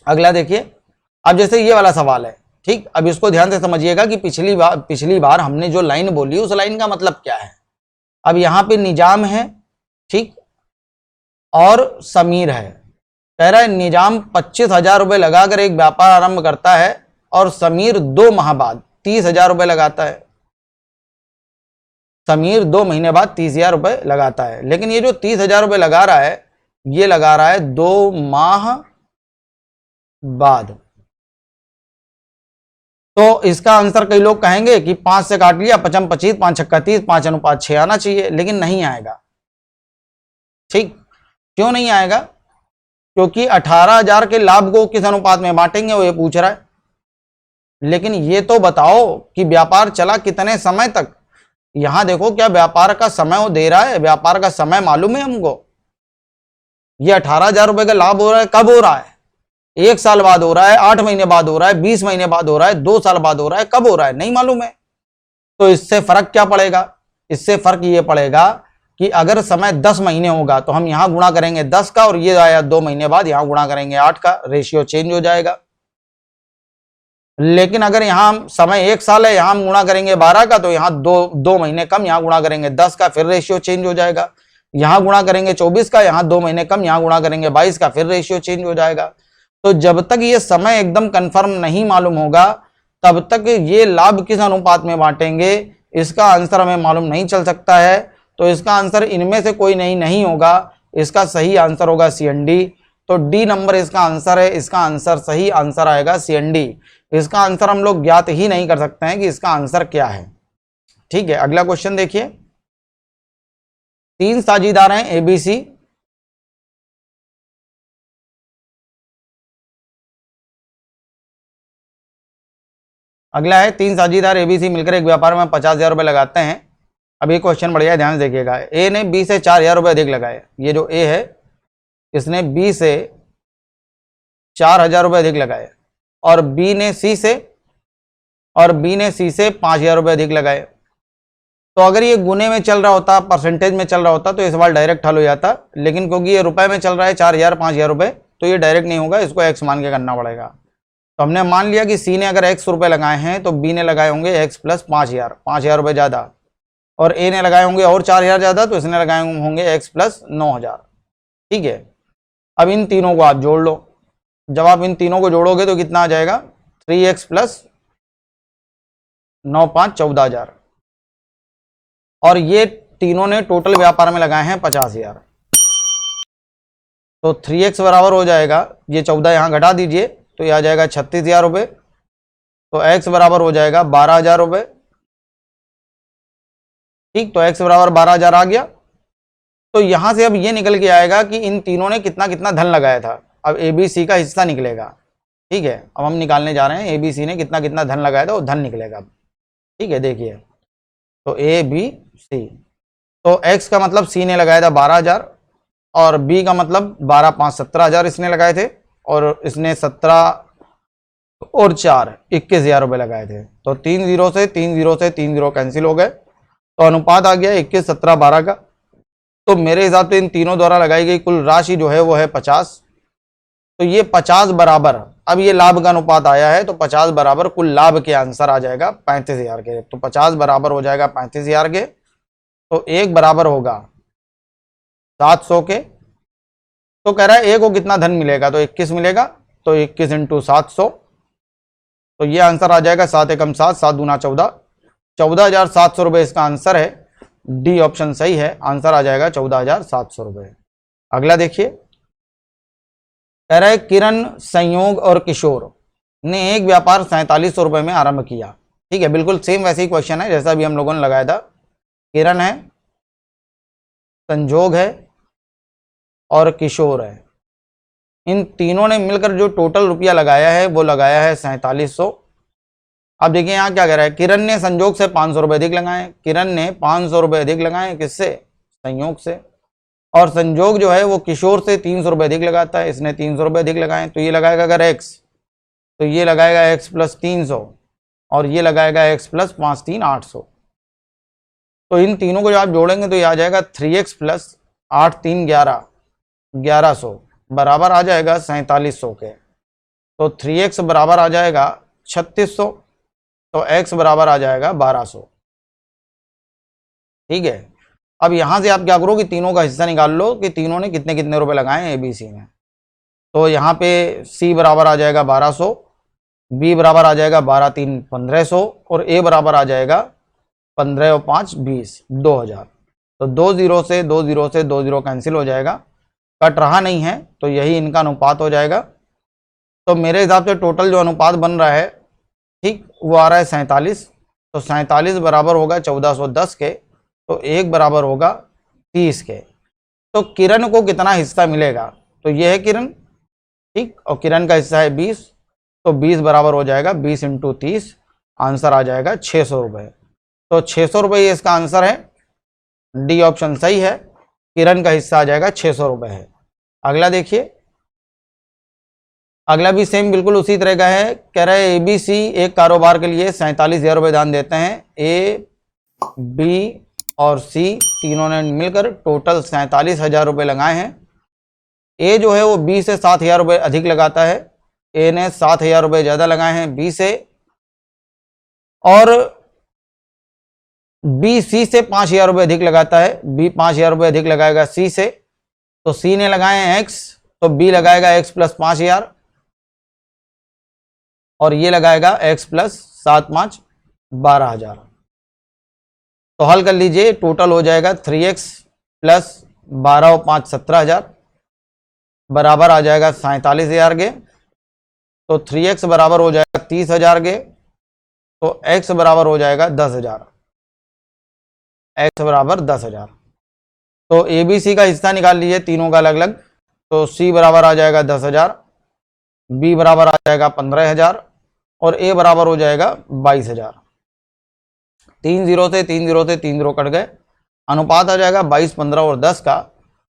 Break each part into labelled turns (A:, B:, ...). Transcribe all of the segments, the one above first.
A: अगला देखिए, अब जैसे ये वाला सवाल है, ठीक, अब इसको ध्यान से समझिएगा कि पिछली बार हमने जो लाइन बोली उस लाइन का मतलब क्या है। अब यहाँ पे निजाम है, ठीक, और समीर है। कह रहा है निजाम 25,000 रुपए लगाकर एक व्यापार आरंभ करता है और समीर 2 माह बाद 30,000 रुपए लगाता है। समीर 2 महीने बाद 30,000 रुपए लगाता है, लेकिन ये जो 30,000 रुपए लगा रहा है, ये लगा रहा है 2 माह बाद। तो इसका आंसर कई लोग कहेंगे कि 5 से काट लिया, 5 25, 5 छक्का 30, 5:6 आना चाहिए, लेकिन नहीं आएगा। ठीक, क्यों नहीं आएगा? क्योंकि 18,000 के लाभ को किस अनुपात में बांटेंगे, वो ये पूछ रहा है। लेकिन ये तो बताओ कि व्यापार चला कितने समय तक। यहां देखो, क्या व्यापार का समय वो दे रहा है? व्यापार का समय मालूम है हमको? ये 18,000 रुपए का लाभ हो रहा है, कब हो रहा है? 1 साल बाद हो रहा है, 8 महीने बाद हो रहा है, 20 महीने बाद हो रहा है, 2 साल बाद हो रहा है, कब हो रहा है नहीं मालूम है। तो इससे फर्क क्या पड़ेगा? इससे फर्क ये पड़ेगा कि अगर समय 10 महीने होगा तो हम यहां गुणा करेंगे 10 का, और ये आया 2 महीने बाद, यहां गुणा करेंगे 8 का, रेशियो चेंज हो जाएगा। लेकिन अगर यहां समय 1 साल है, यहां गुणा करेंगे 12 का, तो यहां 2 महीने कम, यहां गुणा करेंगे 10 का, फिर रेशियो चेंज हो जाएगा। यहां गुणा करेंगे 24 का, यहां 2 महीने कम, यहां गुणा करेंगे 22 का, फिर रेशियो चेंज हो जाएगा। तो जब तक ये समय एकदम कंफर्म नहीं मालूम होगा, तब तक ये लाभ किस अनुपात में बांटेंगे, इसका आंसर हमें मालूम नहीं चल सकता है। तो इसका आंसर इनमें से कोई नहीं होगा। इसका सही आंसर होगा CND। तो डी नंबर इसका आंसर है। इसका आंसर, सही आंसर आएगा CND। इसका आंसर हम लोग ज्ञात ही नहीं कर सकते हैं कि इसका आंसर क्या है। ठीक है, अगला क्वेश्चन देखिए। 3 साझीदार हैं ABC। अगला है 3 साझीदार ABC मिलकर एक व्यापार में 50,000 रुपए लगाते हैं। अब ये क्वेश्चन बढ़िया, ध्यान से देखिएगा। ए ने B से 4,000 रुपए अधिक लगाए। ये जो ए है, इसने B से 4,000 रुपए अधिक लगाए, और B ने C से 5,000 रुपए अधिक लगाए। तो अगर ये गुने में चल रहा होता, परसेंटेज में चल रहा होता, तो ये सवाल डायरेक्ट हल हो जाता। लेकिन क्योंकि ये रुपए में चल रहा है, 4,000 5,000 रुपए, तो ये डायरेक्ट नहीं होगा, इसको एक्स मान के करना पड़ेगा। तो हमने मान लिया कि C ने अगर x रुपए लगाए हैं, तो B ने लगाए होंगे x प्लस 5,000 रुपए ज्यादा, और A ने लगाए होंगे और 4,000 ज्यादा, तो इसने लगाए होंगे x प्लस 9,000। ठीक है, अब इन तीनों को आप जोड़ लो। जब आप इन तीनों को जोड़ोगे तो कितना आ जाएगा? 3x plus 9 5 14,000। और ये तीनों ने टोटल व्यापार में लगाए हैं 50,000। तो 3x बराबर हो जाएगा, ये 14 यहां घटा दीजिए, तो ये आ जाएगा 36,000 रुपए। तो x बराबर हो जाएगा 12,000 रुपए। ठीक, तो x बराबर 12,000 आ गया। तो यहां से अब ये निकल के आएगा कि इन तीनों ने कितना कितना धन लगाया था। अब ABC का हिस्सा निकलेगा। ठीक है, अब हम निकालने जा रहे हैं ABC ने कितना कितना धन लगाया था, वो धन निकलेगा। ठीक है, देखिए, तो ABC, तो x का मतलब C ने लगाया था 12,000, और B का मतलब 12 5 17,000 इसने लगाए थे, और इसने 17 और 4 21,000 रुपए लगाए थे। तो 3 जीरो से 3 जीरो कैंसिल हो गए, तो अनुपात आ गया 21 17 12 का। तो मेरे हिसाब से इन तीनों द्वारा लगाई गई कुल राशि जो है वो है 50। तो ये 50 बराबर, अब ये लाभ का अनुपात आया है, तो 50 बराबर कुल लाभ के आंसर आ जाएगा 35,000 के। तो 50 बराबर हो जाएगा 35,000 के। तो 1 बराबर होगा 700 के। तो कह रहा है ए को कितना धन मिलेगा, तो 21 मिलेगा। तो 21 इंटू 700, तो ये आंसर आ जाएगा 7 एकम 7, 7 दूना 14, 14,700 रुपए इसका आंसर है। डी ऑप्शन सही है, आंसर आ जाएगा 14,700 रुपए। अगला देखिए, कह रहा है किरण, संयोग और किशोर ने एक व्यापार 4700 रुपए में आरंभ किया। ठीक है, बिल्कुल सेम वैसे ही क्वेश्चन है जैसा भी हम लोगों ने लगाया था। किरण है, संजोग है और किशोर है। इन तीनों ने मिलकर जो टोटल रुपया लगाया है वो लगाया है 4700। अब देखिए यहाँ क्या कह रहा है, किरण ने संजोग से 500 रुपए अधिक लगाए। किरण ने 500 रुपए अधिक लगाए, किससे? संयोग से। और संजोग जो है वो किशोर से 300 रुपए अधिक लगाता है, इसने 300 रुपए अधिक लगाए। तो ये लगाएगा अगर x, तो ये लगाएगा x प्लस 300, और ये लगाएगा x प्लस 5 3 800। तो इन तीनों को जब आप जोड़ेंगे तो ये आ जाएगा 3x प्लस 8 3 11 1100 बराबर आ जाएगा 4700 के। तो 3x बराबर आ जाएगा 3600, तो x बराबर आ जाएगा 1200। ठीक है, अब यहां से आप क्या करो कि तीनों का हिस्सा निकाल लो कि तीनों ने कितने कितने रुपए लगाए हैं ABC ने। तो यहाँ पे C बराबर आ जाएगा 1200, B बराबर आ जाएगा 12 3 1500 और A बराबर आ जाएगा 15 और 5 20, 2000। तो 20 से 20 कैंसिल हो जाएगा, कट रहा नहीं है, तो यही इनका अनुपात हो जाएगा। तो मेरे हिसाब से टोटल जो अनुपात बन रहा है, ठीक, वो आ रहा है 47। तो 47 बराबर होगा 1410 के, तो 1 बराबर होगा 30 के। तो किरण को कितना हिस्सा मिलेगा, तो ये है किरण, ठीक, और किरण का हिस्सा है 20, तो 20 बराबर हो जाएगा 20 इंटू 30, आंसर आ जाएगा 600 रुपये। तो 600 रुपये इसका आंसर है, डी ऑप्शन सही है, किरण का हिस्सा आ जाएगा 600 रुपये है। अगला देखिए, अगला भी सेम बिल्कुल उसी तरह का है। कह रहा है ABC एक कारोबार के लिए 47,000 रुपये दान देते हैं। A, B और C तीनों ने मिलकर टोटल 47,000 रुपये लगाए हैं। A जो है वो B से 7,000 रुपये अधिक लगाता है। A ने 7,000 रुपये ज़्यादा लगाए हैं B से, और B C से 5,000 रुपये अधिक लगाता है। B 5,000 रुपये अधिक लगाएगा C से। तो C ने लगाए हैं X, तो B लगाएगा X प्लस 5,000 और ये लगाएगा X प्लस 7 5 12,000। तो हल कर लीजिए, टोटल हो जाएगा 3x प्लस 12 और 5 17,000 बराबर आ जाएगा 47,000 के। तो 3x बराबर हो जाएगा 30,000 के, तो x बराबर हो जाएगा 10,000, x बराबर 10,000। तो ABC का हिस्सा निकाल लीजिए तीनों का अलग अलग। तो C बराबर आ जाएगा 10,000, B बराबर आ जाएगा 15,000 और A बराबर हो जाएगा 22,000। 3 0 से 3 0 से 3 0 कट गए, अनुपात आ जाएगा 22 15 और 10 का।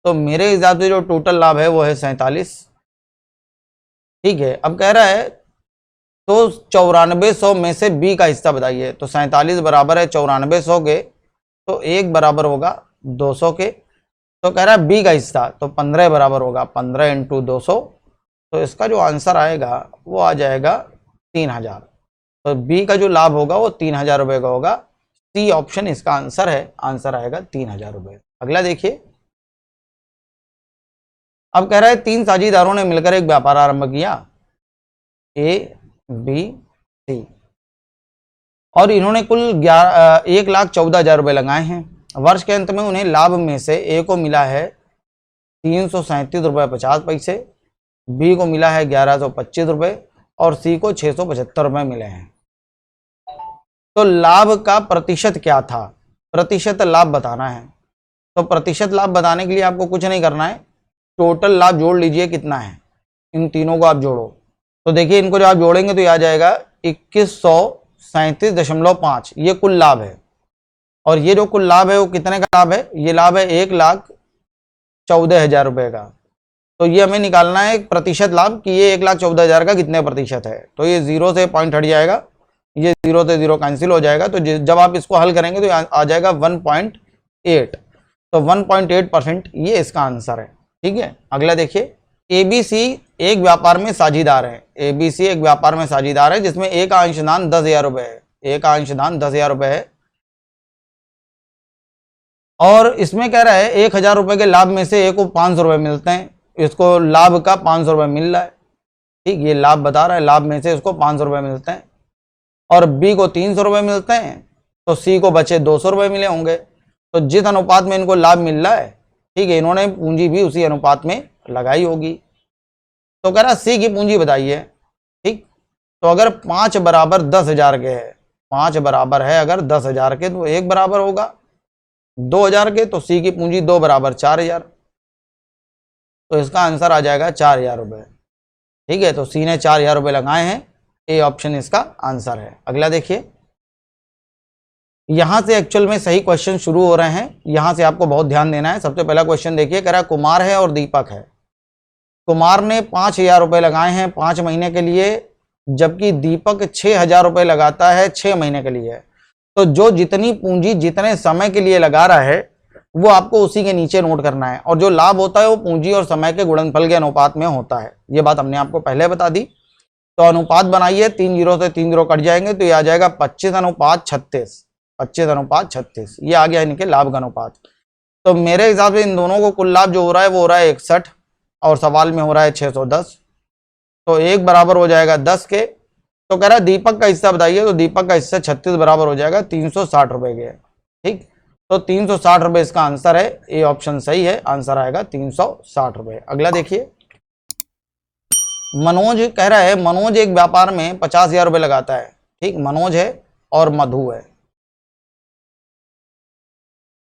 A: तो मेरे हिसाब से जो टोटल लाभ है वो है 47। ठीक है, अब कह रहा है तो 9400 में से B का हिस्सा बताइए। तो 47 बराबर है 9400 के, तो 1 बराबर होगा 200 के। तो कह रहा है B का हिस्सा, तो 15 बराबर होगा 15 इंटू 200। तो इसका जो आंसर आएगा वो आ जाएगा 3,000। तो B का जो लाभ होगा वो 3,000 रुपये का होगा। C ऑप्शन इसका आंसर है, आंसर आएगा 3,000 रुपये। अगला देखिए, अब कह रहा है 3 साझेदारों ने मिलकर एक व्यापार आरंभ किया, A, B, C, और इन्होंने कुल 1,14,000 रुपये लगाए हैं। वर्ष के अंत में उन्हें लाभ में से A को मिला है 337 रुपये 50 पैसे, B को मिला है 1125 रुपये और C को 675 रुपये मिले हैं। तो लाभ का प्रतिशत क्या था, प्रतिशत लाभ बताना है। तो प्रतिशत लाभ बताने के लिए आपको कुछ नहीं करना है, टोटल लाभ जोड़ लीजिए कितना है, इन तीनों को आप जोड़ो। तो देखिए इनको जब आप जोड़ेंगे तो आ जाएगा 2137.5, ये कुल लाभ है। और ये जो कुल लाभ है वो कितने का लाभ है, ये लाभ है 1,14,000 रुपये का। तो ये हमें निकालना है प्रतिशत लाभ कि ये 1,14,000 का कितने प्रतिशत है। तो ये 0 से पॉइंट हट जाएगा, ये 0 से 0 कैंसिल हो जाएगा। तो जब आप इसको हल करेंगे तो आ जाएगा 1.8। तो 1.8% ये इसका आंसर है। ठीक है, अगला देखिए, ABC एक व्यापार में साझेदार है। ABC एक व्यापार में साझेदार है जिसमें A का अंशदान 10,000 रुपये है। A का अंशदान 10,000 रुपये है और इसमें कह रहा है 1,000 रुपये के लाभ में से A को 500 रुपये मिलते हैं। इसको लाभ का 500 रुपये मिल रहा है। ठीक, ये लाभ बता रहा है, लाभ में से इसको 500 रुपये मिलते हैं और B को 300 रुपये मिलते हैं। तो C को बचे 200 रुपये मिले होंगे। तो जिस अनुपात में इनको लाभ मिल रहा है, ठीक है, इन्होंने पूंजी भी उसी अनुपात में लगाई होगी। तो कह रहा C की पूंजी बताइए। ठीक, तो अगर 5 बराबर 10,000 के है, 5 बराबर है अगर 10,000 के, तो 1 बराबर होगा 2,000 के। तो C की पूंजी 2 बराबर 4,000। तो इसका आंसर आ जाएगा 4,000 रुपये। ठीक है, तो C ने 4,000 रुपये लगाए हैं, A ऑप्शन इसका आंसर है। अगला देखिए, यहां से एक्चुअल में सही क्वेश्चन शुरू हो रहे हैं, यहां से आपको बहुत ध्यान देना है। सबसे पहला क्वेश्चन देखिए, कह रहा है कुमार है और दीपक है। कुमार ने 5,000 रुपये लगाए हैं 5 महीने के लिए, जबकि दीपक 6,000 रुपये लगाता है 6 महीने के लिए। तो जो जितनी पूंजी जितने समय के लिए लगा रहा है वो आपको उसी के नीचे नोट करना है, और जो लाभ होता है वो पूंजी और समय के गुणनफल के अनुपात में होता है। ये बात हमने आपको पहले बता दी। तो अनुपात बनाइए, 3 जीरो से 3 जीरो कट जाएंगे तो ये आ जाएगा 25:36। 25:36 ये आ गया इनके लाभ का अनुपात। तो मेरे हिसाब से इन दोनों को कुल लाभ जो हो रहा है वो हो रहा है 61 और सवाल में हो रहा है 610। तो एक बराबर हो जाएगा 10 के। तो कह रहा है दीपक का हिस्सा बताइए, तो दीपक का हिस्सा 36 बराबर हो जाएगा 360 रुपए के। ठीक, तो 360 रुपए इसका आंसर है। ए ऑप्शन सही है, आंसर आएगा 360 रुपए। अगला देखिए, मनोज कह रहा है मनोज एक व्यापार में 50,000 रुपए लगाता है। ठीक, मनोज है और मधु है।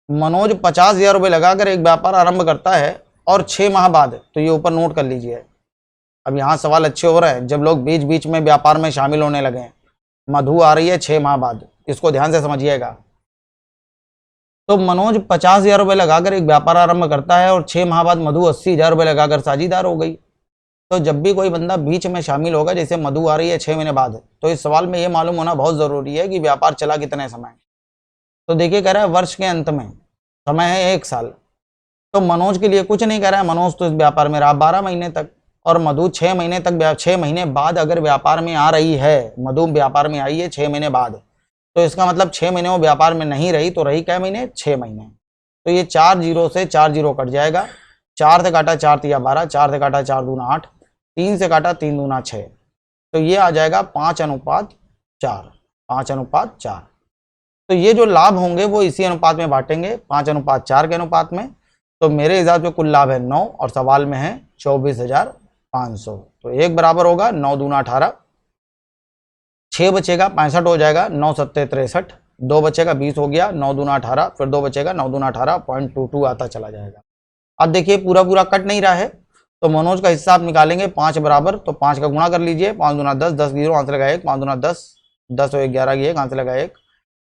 A: मनोज 50,000 रुपए लगाकर एक व्यापार आरंभ करता है और 6 माह बाद, तो ये ऊपर नोट कर लीजिए। अब यहाँ सवाल अच्छे हो रहे हैं जब लोग बीच बीच में व्यापार में शामिल होने लगे। मधु आ रही है 6 माह बाद, इसको ध्यान से समझिएगा। तो मनोज 50,000 रुपए लगाकर एक व्यापार आरंभ करता है और 6 माह बाद मधु 80,000 रुपए लगाकर साझीदार हो गई। तो जब भी कोई बंदा बीच में शामिल होगा, जैसे मधु आ रही है 6 महीने बाद, तो इस सवाल में ये मालूम होना बहुत जरूरी है कि व्यापार चला कितने समय। तो देखिए कह रहा है वर्ष के अंत में, समय है 1 साल। तो मनोज के लिए कुछ नहीं कह रहा है, मनोज तो इस व्यापार में रहा 12 महीने तक और मधु 6 महीने तक, 6 महीने बाद अगर व्यापार में आ रही है, मधु व्यापार में आई है 6 महीने बाद, तो इसका मतलब 6 महीने वो व्यापार में नहीं रही, तो रही क्या महीने, 6 महीने। तो ये 4 जीरो से 4 जीरो कट जाएगा। 4 से काटा 4 तिया 12, 4 से काटा 4 दूना 8, 3 से काटा 3 दूना 6, तो ये आ जाएगा 5:4। 5:4। तो ये जो लाभ होंगे वो इसी अनुपात में बांटेंगे, 5:4 के अनुपात में। तो मेरे हिसाब से कुल लाभ है 9 और सवाल में है 24,500। तो एक बराबर होगा 9 दूना 18, 6 बचेगा 65 हो जाएगा, 9 सत्ते 63, 2 बचेगा 20 हो गया, 9 दूना 18, फिर 2 बचेगा, 9 दूना 18, 0.22 आता चला जाएगा। अब देखिए पूरा पूरा कट नहीं रहा है, तो मनोज का हिस्सा आप निकालेंगे 5 बराबर, तो 5 का गुणा कर लीजिए, 5 दूना 10, 10 जीरो हाथ लगा 1, 5 दूना 10, 10 और 11 की 1 हाथ लगा 1,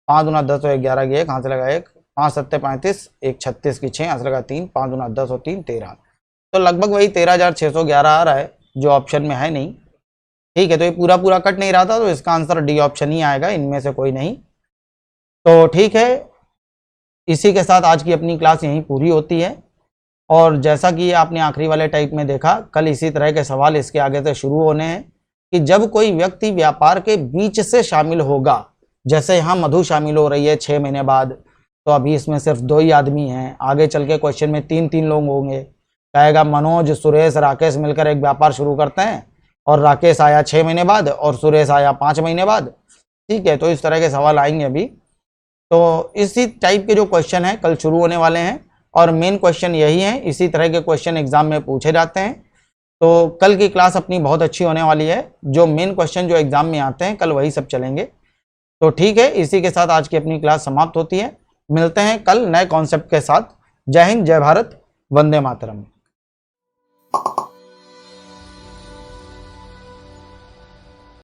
A: 5 दूना 10 और 11 की 1 हाथ लगा 1, 5 सत्ते 35, 1 36 की 6 हाथ लगा 3, 5 दूना 10 और 3 13। तो लगभग वही 13,611 आ रहा है जो ऑप्शन में है नहीं। ठीक है, तो ये पूरा पूरा कट नहीं रहा था, तो इसका आंसर डी ऑप्शन ही आएगा, इनमें से कोई नहीं। तो ठीक है, इसी के साथ आज की अपनी क्लास यहीं पूरी होती है। और जैसा कि आपने आखिरी वाले टाइप में देखा, कल इसी तरह के सवाल इसके आगे से शुरू होने हैं कि जब कोई व्यक्ति व्यापार के बीच से शामिल होगा, जैसे यहाँ मधु शामिल हो रही है 6 महीने बाद, तो अभी इसमें सिर्फ 2 ही आदमी हैं, आगे चल के क्वेश्चन में 3-3 लोग होंगे। कहेगा मनोज, सुरेश, राकेश मिलकर एक व्यापार शुरू करते हैं और राकेश आया 6 महीने बाद और सुरेश आया 5 महीने बाद। ठीक है, तो इस तरह के सवाल आएंगे अभी। तो इसी टाइप के जो क्वेश्चन हैं कल शुरू होने वाले हैं और मेन क्वेश्चन यही है, इसी तरह के क्वेश्चन एग्जाम में पूछे जाते हैं। तो कल की क्लास अपनी बहुत अच्छी होने वाली है, जो मेन क्वेश्चन जो एग्जाम में आते हैं कल वही सब चलेंगे। तो ठीक है, इसी के साथ आज की अपनी क्लास समाप्त होती है। मिलते हैं कल नए कॉन्सेप्ट के साथ। जय हिंद, जय भारत, वंदे मातरम।